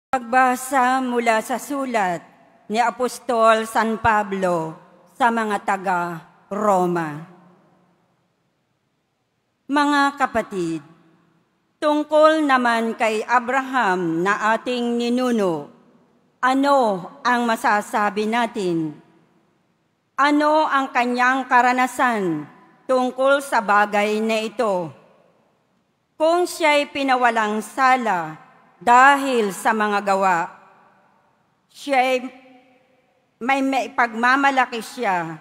Pagbasa mula sa sulat ni Apostol San Pablo sa mga taga-Roma. Mga kapatid, tungkol naman kay Abraham na ating ninuno, ano ang masasabi natin? Ano ang kanyang karanasan tungkol sa bagay na ito? Kung siya'y pinawalang sala dahil sa mga gawa, siya'y may maipagmamalaki siya,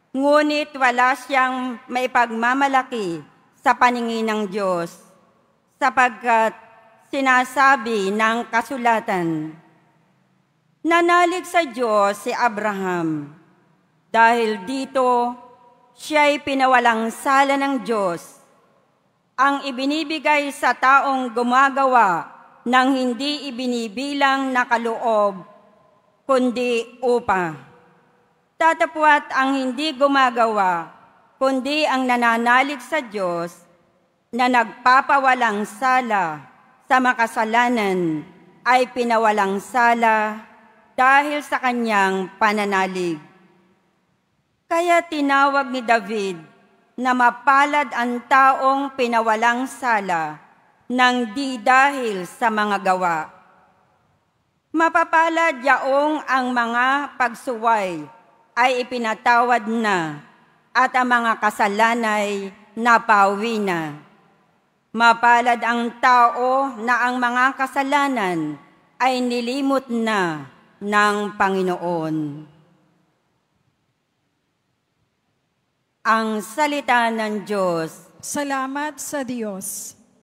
ngunit wala siyang maipagmamalaki sa paningin ng Diyos, sapagkat sinasabi ng kasulatan, nanalig sa Diyos si Abraham, dahil dito siya'y pinawalang sala ng Diyos, ang ibinibigay sa taong gumagawa nang hindi ibinibilang na kaloob, kundi upa. Tatapwat ang hindi gumagawa, kundi ang nananalig sa Diyos na nagpapawalang sala sa makasalanan ay pinawalang sala dahil sa kanyang pananalig. Kaya tinawag ni David na mapalad ang taong pinawalang sala nang di dahil sa mga gawa. Mapapalad yaong ang mga pagsuway ay ipinatawad na at ang mga kasalanay napawi na. Mapalad ang tao na ang mga kasalanan ay nilimot na ng Panginoon. Ang salita ng Diyos. Salamat sa Diyos.